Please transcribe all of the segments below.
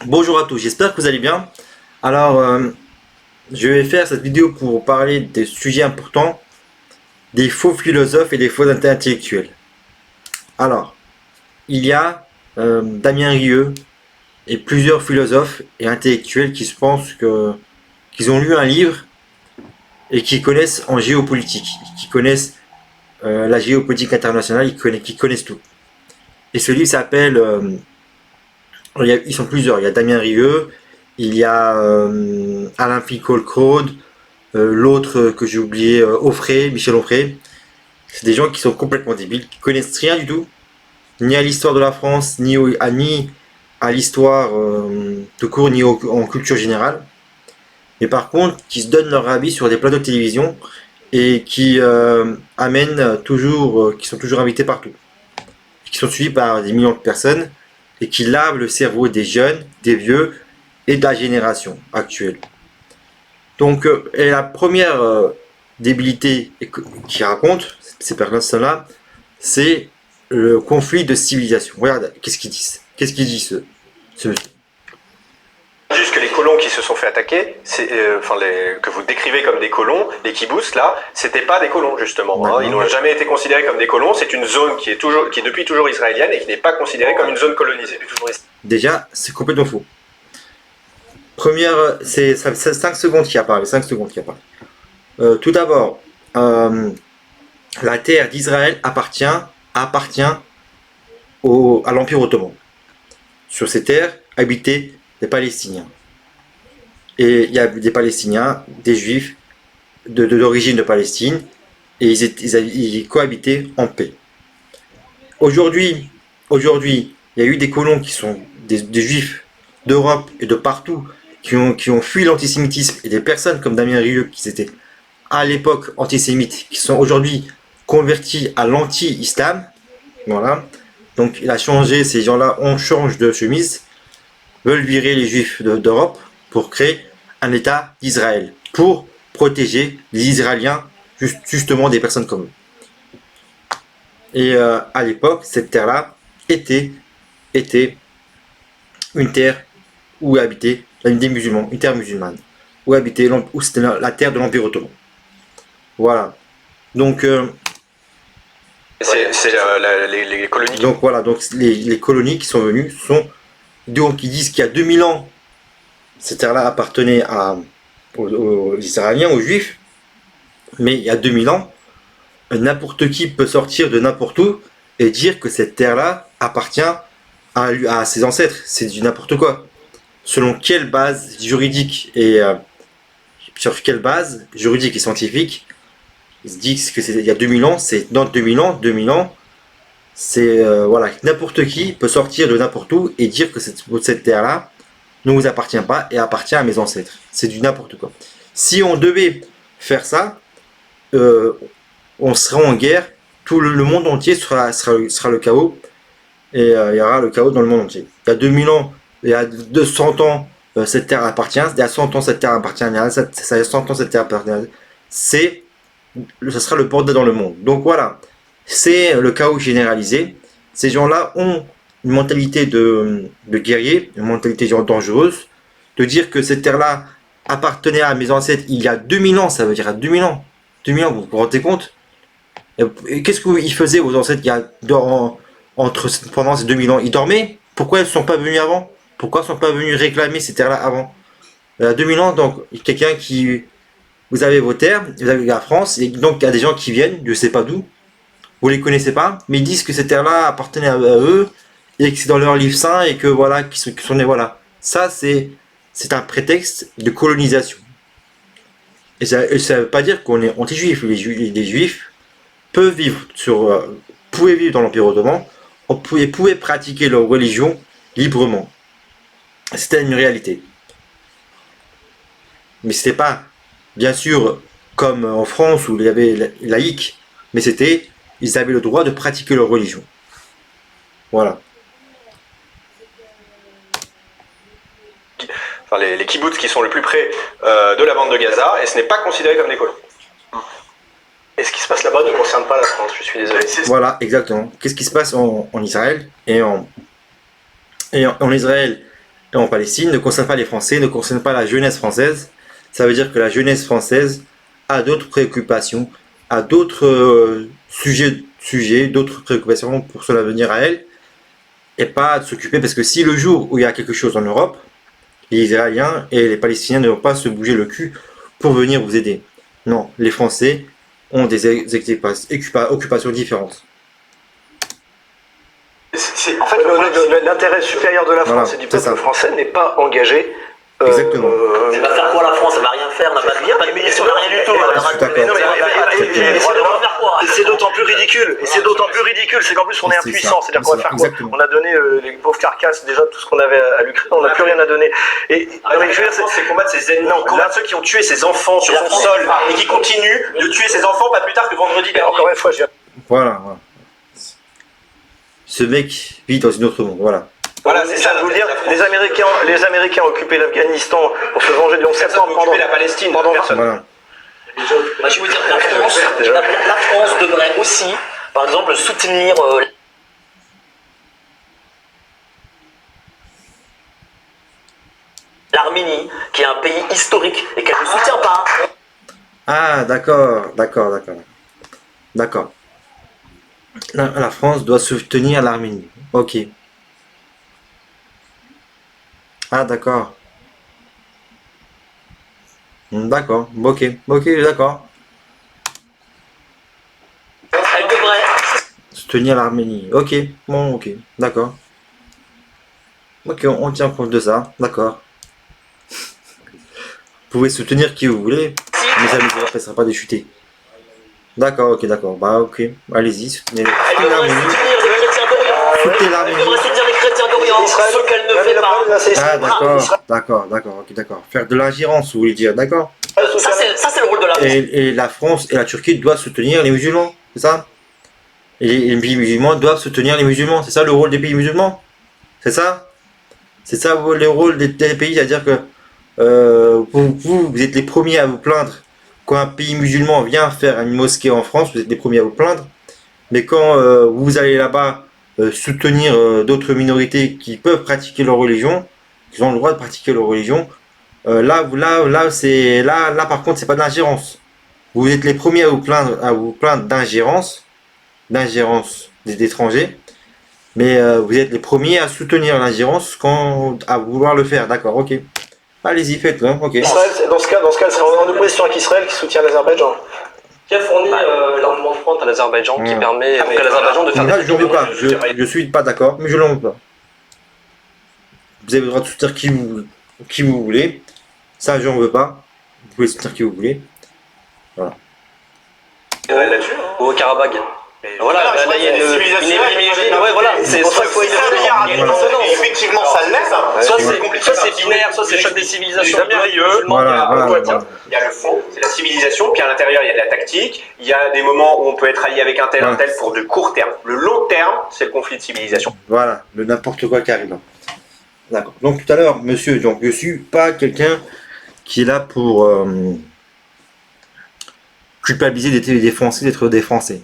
Bonjour à tous, j'espère que vous allez bien. Alors, je vais faire cette vidéo pour parler des sujets importants, des faux philosophes et des faux intellectuels. Alors, il y a Damien Rieu et plusieurs philosophes et intellectuels qui se pensent qu'ils ont lu un livre et qui connaissent en géopolitique, qui connaissent la géopolitique internationale, qui connaissent tout. Et ce livre s'appelle, ils sont plusieurs, il y a Damien Rieu, il y a Alain Finkielkraut, l'autre que j'ai oublié, Michel Onfray. C'est des gens qui sont complètement débiles, qui connaissent rien du tout, ni à l'histoire de la France, ni à l'histoire tout court, en culture générale. Mais par contre, qui se donnent leur avis sur des plateaux de télévision et qui amènent toujours, qui sont toujours invités partout, qui sont suivis par des millions de personnes et qui lavent le cerveau des jeunes, des vieux et de la génération actuelle. Donc, et la première débilité qu'il raconte, ces personnes-là, c'est le conflit de civilisation. Regarde, qu'est-ce qu'ils disent? Qu'est-ce qu'ils disent, ce monsieur? Juste que les colons qui se sont fait attaquer, que vous décrivez comme des colons, les kibbutz là, c'était pas des colons justement. Ils n'ont jamais été considérés comme des colons. C'est une zone qui est depuis toujours israélienne et qui n'est pas considérée comme une zone colonisée. Déjà, c'est complètement faux. Première, c'est 5 secondes qui a parlé. 5 secondes qui a parlé. Tout d'abord, la terre d'Israël appartient à l'Empire ottoman. Sur ces terres habitaient des Palestiniens. Et il y a des Palestiniens, des Juifs d'origine de Palestine, et ils cohabitaient en paix. Aujourd'hui, il y a eu des colons qui sont des Juifs d'Europe et de partout qui ont fui l'antisémitisme, et des personnes comme Damien Rieu qui étaient à l'époque antisémites, qui sont aujourd'hui convertis à l'anti-islam. Voilà. Donc il a changé, ces gens-là on change de chemise, veulent virer les Juifs d'Europe pour créer un État d'Israël, pour protéger les Israéliens, justement des personnes comme eux. Et à l'époque, cette terre-là était une terre où habitaient des musulmans, une terre musulmane, où c'était la terre de l'Empire ottoman. Voilà. Donc, les colonies. donc voilà, donc les colonies qui sont venues donc ils disent qu'il y a 2000 ans, cette terre-là appartenait aux Israéliens, aux Juifs, mais il y a 2000 ans, n'importe qui peut sortir de n'importe où et dire que cette terre-là appartient à ses ancêtres. C'est du n'importe quoi. Selon quelle base juridique et sur quelle base juridique et scientifique ils se disent que c'est il y a 2000 ans, c'est dans 2000 ans, c'est voilà, n'importe qui peut sortir de n'importe où et dire que cette terre-là ne vous appartient pas et appartient à mes ancêtres. C'est du n'importe quoi. Si on devait faire ça, on sera en guerre, tout le monde entier sera le chaos, et il y aura le chaos dans le monde entier. Il y a 2000 ans, il y a 200 ans, cette terre appartient, il y a 100 ans, cette terre appartient, il y a 100 ans, cette terre appartient. Ça sera le bordel dans le monde. Donc voilà, c'est le chaos généralisé. Ces gens-là ont une mentalité de guerrier, une mentalité dangereuse, de dire que cette terre-là appartenait à mes ancêtres il y a 2000 ans, ça veut dire à 2000 ans. 2000 ans, vous vous rendez compte? Et qu'est-ce qu'ils faisaient vos ancêtres pendant ces 2000 ans? Ils dormaient? Pourquoi ils ne sont pas venus avant? Pourquoi ils ne sont pas venus réclamer ces terres-là avant? Il y a 2000 ans, donc, quelqu'un qui... Vous avez vos terres, vous avez la France, et donc il y a des gens qui viennent, je ne sais pas d'où, vous les connaissez pas, mais ils disent que ces terres-là appartenaient à eux, et que c'est dans leur livre saint, et que voilà, qu'ils sont nés, voilà. Ça, c'est un prétexte de colonisation. Et ça ne veut pas dire qu'on est anti-juif. Les juifs peuvent pouvaient vivre dans l'Empire ottoman, pouvaient pratiquer leur religion librement. C'était une réalité. Mais c'était pas, bien sûr, comme en France où il y avait laïque, mais ils avaient le droit de pratiquer leur religion. Voilà. Enfin, les kibbutz qui sont le plus près de la bande de Gaza, et ce n'est pas considéré comme des colons. Et ce qui se passe là-bas ne concerne pas la France, je suis désolé. Voilà, exactement. Qu'est-ce qui se passe en Israël en Israël, en Palestine ne concerne pas les Français, ne concerne pas la jeunesse française. Ça veut dire que la jeunesse française a d'autres préoccupations, a d'autres sujets, d'autres préoccupations pour son avenir à elle, et pas de s'occuper, parce que si le jour où il y a quelque chose en Europe, les Israéliens et les Palestiniens ne vont pas se bouger le cul pour venir vous aider. Non, les Français ont des occupations différentes. En fait, l'intérêt supérieur de la France et du peuple français n'est pas engagé. Exactement. Elle va faire quoi la France? Elle va rien faire, n'a pas de lien, pas de mission, rien du tout. C'est d'autant plus ridicule. Et c'est d'autant plus ridicule, c'est qu'en plus on est impuissant. C'est-à-dire qu'on va faire quoi? On a donné les pauvres carcasses, déjà tout ce qu'on avait à l'Ukraine, on n'a plus rien à donner. Et c'est combattre ses ennemis, combattre ceux qui ont tué ses enfants sur son sol et qui continuent de tuer ses enfants pas plus tard que vendredi dernier. Encore une fois, voilà. Ce mec vit dans une autre monde, voilà. Voilà, c'est ça, je veux dire, les Américains ont occupé l'Afghanistan pour se venger du 11 septembre pendant la Palestine, pendant personne. Voilà. Moi, je veux dire, la France devrait aussi, par exemple, soutenir l'Arménie, qui est un pays historique et qu'elle ne soutient pas. Ah, d'accord. La France doit soutenir l'Arménie. Ok. Ah, d'accord. D'accord. Ok, d'accord. Elle devrait. Soutenir l'Arménie. Ok, bon, ok, d'accord. Ok, on tient compte de ça, d'accord. Vous pouvez soutenir qui vous voulez, mais ça ne vous empêchera pas de chuter. D'accord, ok, d'accord. Bah, ok, allez-y, soutenez l'Arménie. Soutenez l'Arménie. Elle devrait soutenir les chrétiens d'Orient, ce qu'elle ne fait pas. Ah, d'accord. Faire de l'ingérence, vous voulez dire, d'accord. Ça, c'est le rôle de la France. Et la France et la Turquie doivent soutenir les musulmans, c'est ça? Et les pays musulmans doivent soutenir les musulmans, c'est ça le rôle des pays musulmans? C'est ça? C'est ça le rôle des pays, c'est-à-dire que vous êtes les premiers à vous plaindre quand un pays musulman vient faire une mosquée en France, vous êtes les premiers à vous plaindre. Mais quand vous allez là-bas soutenir d'autres minorités qui peuvent pratiquer leur religion, qui ont le droit de pratiquer leur religion, là par contre c'est pas de l'ingérence. Vous êtes les premiers à vous plaindre d'ingérence des étrangers, mais vous êtes les premiers à soutenir l'ingérence à vouloir le faire. D'accord, ok. Allez-y, faites-le, ok. Israël, dans ce cas, elle serait en opposition avec Israël qui soutient l'Azerbaïdjan. Qui a fourni l'armement de front à l'Azerbaïdjan qui permet à l'Azerbaïdjan de faire des... Je ne veux pas, je suis pas d'accord, mais je n'en veux pas. Vous avez le droit de soutenir qui vous voulez. Ça, je n'en veux pas. Vous pouvez soutenir qui vous voulez. Voilà. Au Karabakh. Voilà, là il y a une civilisation. Ouais, voilà, c'est soit effectivement ça le laisse. Soit c'est binaire, soit c'est choc des civilisations. Il y a le fond, c'est la civilisation, puis à l'intérieur il y a de la tactique, il y a des moments où on peut être allié avec un tel pour de court terme. Le long terme, c'est le conflit de civilisation. Voilà, le n'importe quoi qui arrive. D'accord. Donc tout à l'heure, monsieur, donc je suis pas quelqu'un qui est là pour culpabiliser des Français d'être des Français.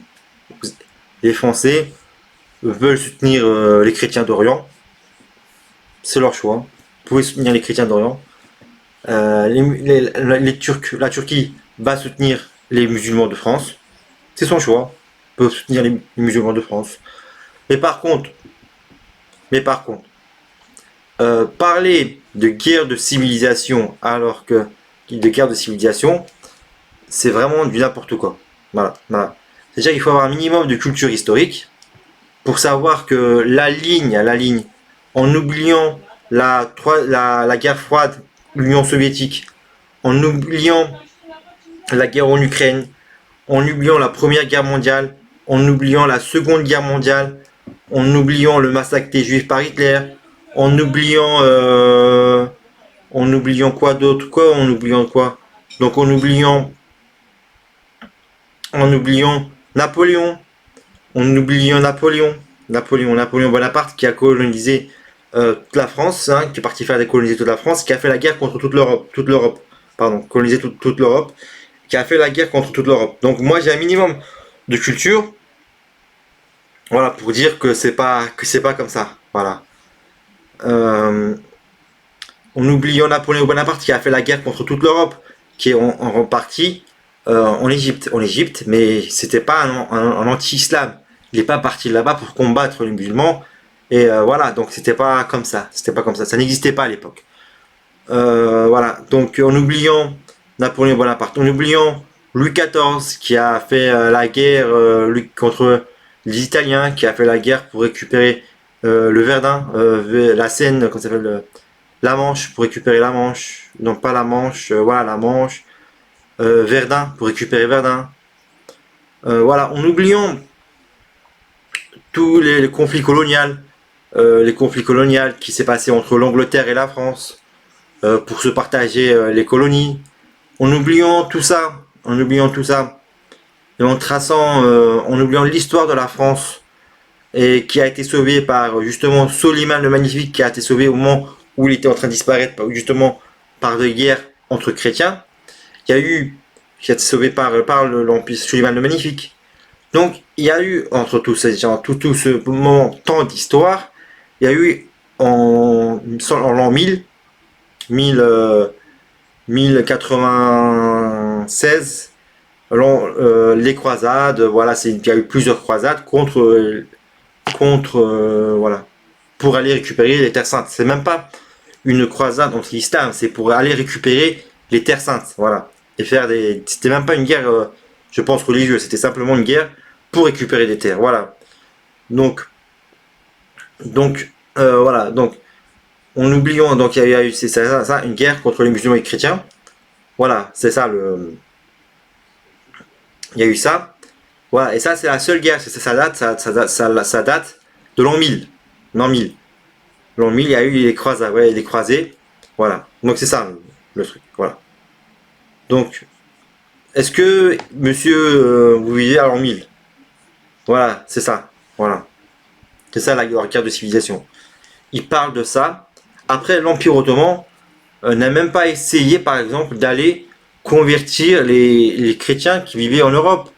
Les Français veulent soutenir les chrétiens d'Orient. C'est leur choix. Vous pouvez soutenir les chrétiens d'Orient. La Turquie va soutenir les musulmans de France. C'est son choix. Ils peuvent soutenir les musulmans de France. Mais par contre, parler de guerre de civilisation alors que de guerre de civilisation, c'est vraiment du n'importe quoi. Voilà. C'est-à-dire qu'il faut avoir un minimum de culture historique pour savoir que la ligne, en oubliant la guerre froide, l'Union soviétique, en oubliant la guerre en Ukraine, en oubliant la Première Guerre mondiale, en oubliant la Seconde Guerre mondiale, en oubliant le massacre des Juifs par Hitler, en oubliant quoi d'autre? Donc en oubliant Napoléon, Napoléon Bonaparte qui a colonisé toute la France, qui est parti faire décoloniser toute la France, qui a fait la guerre contre toute l'Europe, coloniser toute l'Europe, qui a fait la guerre contre toute l'Europe. Donc moi j'ai un minimum de culture, voilà, pour dire que c'est pas comme ça, voilà. en oubliant Napoléon Bonaparte qui a fait la guerre contre toute l'Europe, qui est en partie en Égypte, mais c'était pas un anti-islam. Il n'est pas parti là-bas pour combattre les musulmans, et voilà, donc c'était pas comme ça, ça n'existait pas à l'époque. Voilà, donc en oubliant Napoléon Bonaparte, en oubliant Louis XIV qui a fait la guerre contre les Italiens, qui a fait la guerre pour récupérer le Verdun, la Seine, comment ça s'appelle, la Manche, pour récupérer la Manche, non pas la Manche, voilà la Manche, Verdun, pour récupérer Verdun. Voilà, en oubliant tous les conflits coloniaux, qui s'est passé entre l'Angleterre et la France pour se partager les colonies, en oubliant tout ça, et en oubliant l'histoire de la France, et qui a été sauvée par justement Soliman le Magnifique, qui a été sauvé au moment où il était en train de disparaître, justement par des guerres entre chrétiens. Qui a été sauvé par l'Empire Soliman le Magnifique. Donc il y a eu entre tous ces gens, tout ce moment temps d'histoire, il y a eu en l'an 1096 les croisades. Voilà, il y a eu plusieurs croisades contre voilà, pour aller récupérer les terres saintes. C'est même pas une croisade entre l'islam, c'est pour aller récupérer les terres saintes, voilà, et faire c'était même pas une guerre je pense religieuse, c'était simplement une guerre pour récupérer des terres, voilà. Donc voilà, donc en oubliant, donc il y a eu c'est ça, une guerre contre les musulmans et les chrétiens, voilà, c'est ça il y a eu ça, voilà, et ça c'est la seule guerre, ça date de l'an 1000. L'an 1000, il y a eu les croisades, ouais, les croisés, voilà, donc c'est ça le truc, voilà. Donc est-ce que monsieur vous vivez à l'an 1000? Voilà, c'est ça, voilà, c'est ça la guerre de civilisation. Il parle de ça. Après, l'Empire ottoman n'a même pas essayé, par exemple, d'aller convertir les chrétiens qui vivaient en Europe.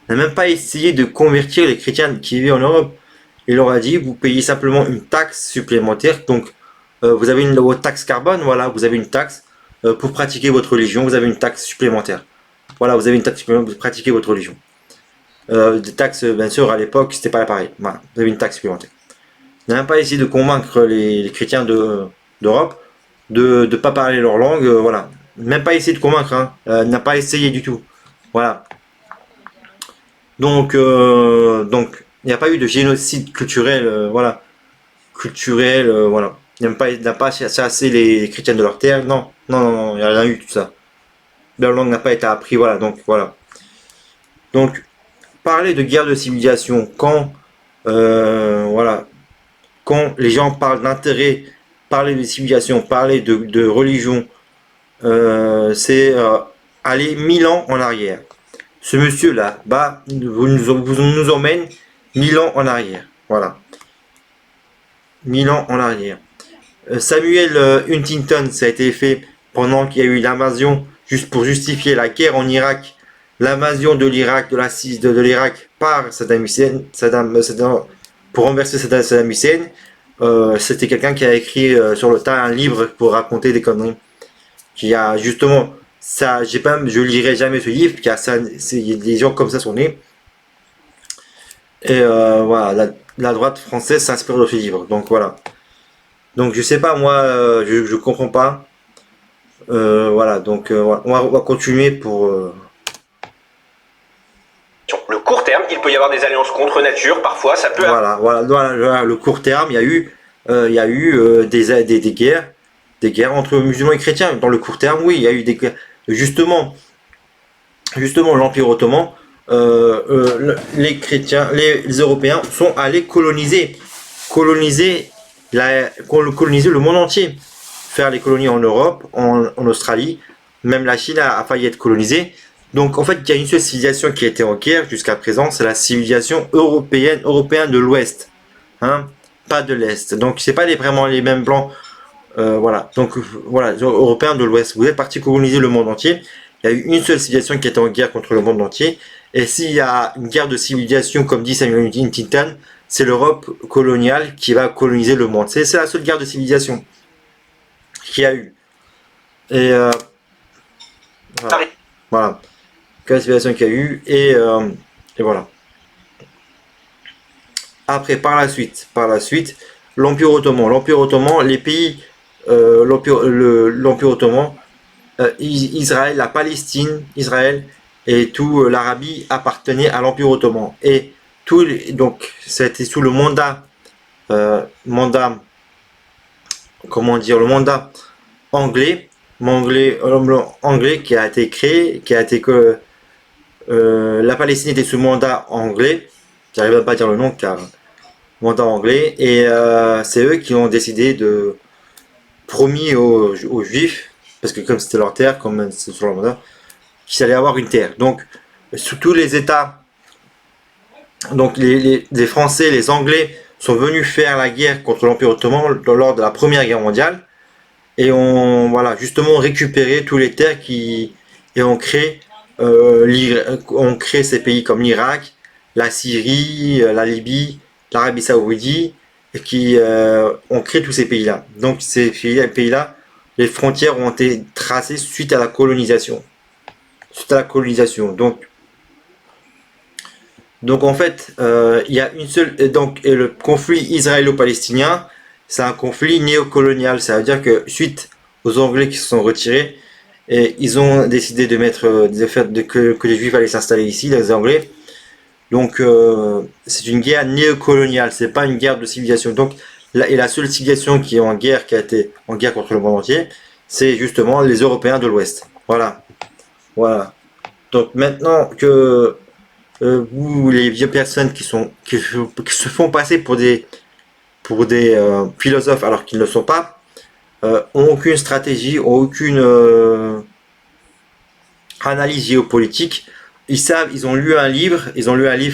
N'a même pas essayé de convertir les chrétiens qui vivaient en Europe. Il leur a dit, vous payez simplement une taxe supplémentaire. Donc, vous avez votre taxe carbone, voilà, vous avez une taxe pour pratiquer votre religion, vous avez une taxe supplémentaire. Voilà, vous avez une taxe supplémentaire pour pratiquer votre religion. Des taxes, bien sûr, à l'époque, c'était pas pareil. Voilà, vous avez une taxe supplémentaire. N'a même pas essayé de convaincre les chrétiens d'Europe de ne pas parler leur langue, voilà. Même pas essayé de convaincre, hein. N'a pas essayé du tout. Voilà. Donc, il n'y a pas eu de génocide culturel, voilà. Voilà. Il n'a pas chassé les chrétiens de leur terre, non, il n'y a rien eu tout ça. Leur langue n'a pas été apprise, voilà, donc voilà. Donc, parler de guerre de civilisation quand, voilà, quand les gens parlent d'intérêt, parler de civilisation, parler de religion, c'est aller 1000 ans en arrière. Ce monsieur-là, vous nous emmène 1000 ans en arrière. Voilà. 1000 ans en arrière. Samuel Huntington, ça a été fait pendant qu'il y a eu l'invasion, juste pour justifier la guerre en Irak, l'invasion de l'Irak, de l'Irak par Saddam Hussein, pour renverser Saddam Hussein. C'était quelqu'un qui a écrit sur le tas un livre pour raconter des conneries. Qui a justement ça, je lirai jamais ce livre, car des gens comme ça sont nés. Et voilà, la droite française s'inspire de ce livre. Donc voilà. Donc je sais pas, moi, je comprends pas. Voilà, donc on va continuer pour. Le court terme, il peut y avoir des alliances contre nature, parfois, ça peut. Voilà, le court terme, il y a eu des guerres entre musulmans et chrétiens. Dans le court terme, oui, il y a eu des guerres. Justement, l'Empire ottoman, les chrétiens, les Européens sont allés coloniser le monde entier, faire les colonies en Europe, en Australie, même la Chine a failli être colonisée. Donc en fait, il y a une seule civilisation qui était en guerre jusqu'à présent, c'est la civilisation européenne de l'Ouest, hein, pas de l'Est. Donc c'est pas vraiment les mêmes blancs. Voilà, donc voilà, les Européens de l'Ouest, vous êtes partis coloniser le monde entier. Il y a eu une seule civilisation qui était en guerre contre le monde entier. Et s'il y a une guerre de civilisation, comme dit Samuel Huntington, c'est l'Europe coloniale qui va coloniser le monde. C'est la seule guerre de civilisation qu'il y a eu. Et voilà. Voilà. Quelle civilisation qu'il y a eu. Et voilà. Après, par la suite, l'Empire ottoman. L'Empire ottoman, les pays, l'Empire ottoman, Israël, la Palestine, Israël et tout l'Arabie appartenait à l'Empire ottoman. Et donc, c'était sous le mandat, comment dire, le mandat anglais qui a été créé, la Palestine était sous mandat anglais. J'arrive même pas à dire le nom car mandat anglais, et c'est eux qui ont décidé de promis aux Juifs, parce que comme c'était leur terre, comme c'est sur leur mandat, qu'il allait avoir une terre. Donc sous tous les États, donc les Français, les Anglais sont venus faire la guerre contre l'Empire ottoman lors de la Première Guerre mondiale, et on voilà justement récupéré tous les terres et on crée ces pays comme l'Irak, la Syrie, la Libye, l'Arabie Saoudite, et qui ont créé tous ces pays-là. Donc ces pays-là, les frontières ont été tracées suite à la colonisation. Donc en fait, il y a une seule. Et le conflit israélo-palestinien, c'est un conflit néocolonial. Ça veut dire que suite aux Anglais qui se sont retirés, et ils ont décidé de mettre que les Juifs allaient s'installer ici, les Anglais. Donc c'est une guerre néocoloniale, c'est pas une guerre de civilisation. Donc la seule civilisation qui est en guerre, qui a été en guerre contre le monde entier, c'est justement les Européens de l'Ouest. Voilà. Donc maintenant que vous, les vieilles personnes qui se font passer pour des philosophes alors qu'ils ne le sont pas, ont aucune stratégie, ont aucune analyse géopolitique. Ils savent, ils ont lu un livre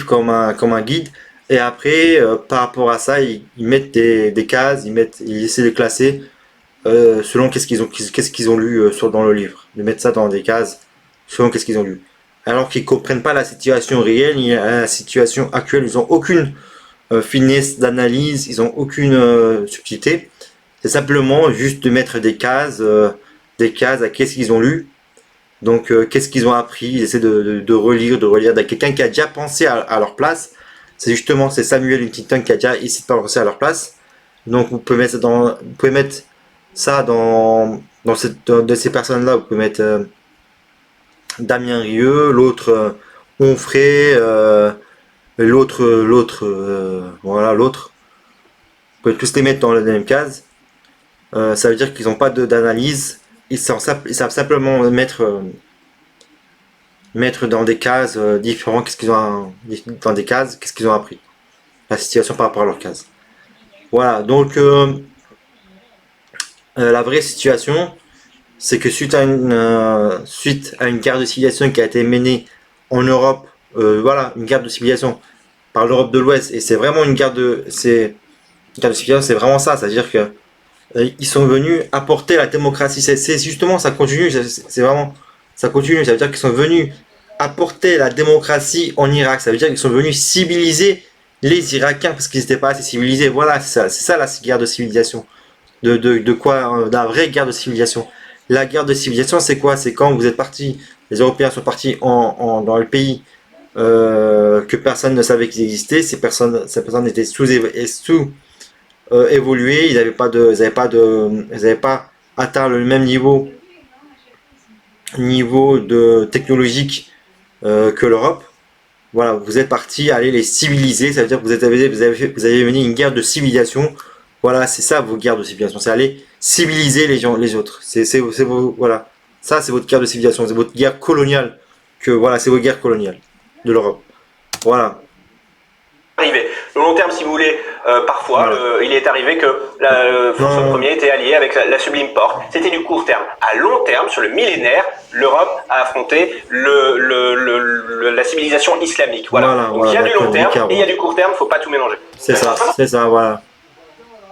comme un guide, et après par rapport à ça ils mettent des cases, ils essaient de classer selon qu'est-ce qu'ils ont lu dans le livre, de mettre ça dans des cases selon qu'est-ce qu'ils ont lu, alors qu'ils comprennent pas la situation réelle ni la situation actuelle. Ils ont aucune finesse d'analyse, ils ont aucune subtilité. C'est simplement juste de mettre des cases à qu'est-ce qu'ils ont lu. Donc qu'est-ce qu'ils ont appris, ils essaient de relire quelqu'un qui a déjà pensé à leur place. C'est Samuel Huntington qui a déjà essayé de penser à leur place. Donc vous pouvez mettre ça dans de ces personnes-là. Vous pouvez mettre Damien Rieu, l'autre Onfray, l'autre. Vous pouvez tous les mettre dans la même case. Ça veut dire qu'ils n'ont pas d'analyse. Ils savent simplement mettre dans des cases différentes qu'est-ce qu'ils ont appris, la situation par rapport à leur case. Voilà, donc la vraie situation, c'est que suite à une guerre de civilisation qui a été menée en Europe, une guerre de civilisation par l'Europe de l'Ouest, et c'est vraiment une guerre de civilisation, c'est vraiment ça, c'est-à-dire que ils sont venus apporter la démocratie. C'est justement, ça continue, ça continue. Ça veut dire qu'ils sont venus apporter la démocratie en Irak. Ça veut dire qu'ils sont venus civiliser les Irakiens parce qu'ils n'étaient pas assez civilisés. Voilà, c'est ça la guerre de civilisation. De quoi, la vraie guerre de civilisation. La guerre de civilisation, c'est quoi? C'est quand vous êtes partis, les Européens sont partis dans le pays que personne ne savait qu'ils existaient. Ces personnes étaient sous évoluer, ils n'avaient pas atteint le même niveau de technologique que l'Europe. Voilà, vous êtes parti aller les civiliser, ça veut dire que vous avez mené une guerre de civilisation. Voilà, c'est ça vos guerres de civilisation, c'est aller civiliser les autres. Voilà, ça c'est votre guerre de civilisation, c'est votre guerre coloniale c'est vos guerres coloniales de l'Europe. Voilà. Arrivé. Le long terme, si vous voulez, parfois, il est arrivé que François Ier était allié avec la Sublime Porte. C'était du court terme. À long terme, sur le millénaire, l'Europe a affronté la civilisation islamique. Voilà. Donc il y a du long terme et il y a du court terme, faut pas tout mélanger. C'est ça, voilà.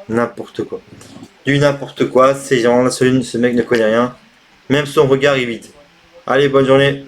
N'importe quoi. Du n'importe quoi, ces gens-là, ce mec ne connaît rien. Même son regard est vide. Allez, bonne journée.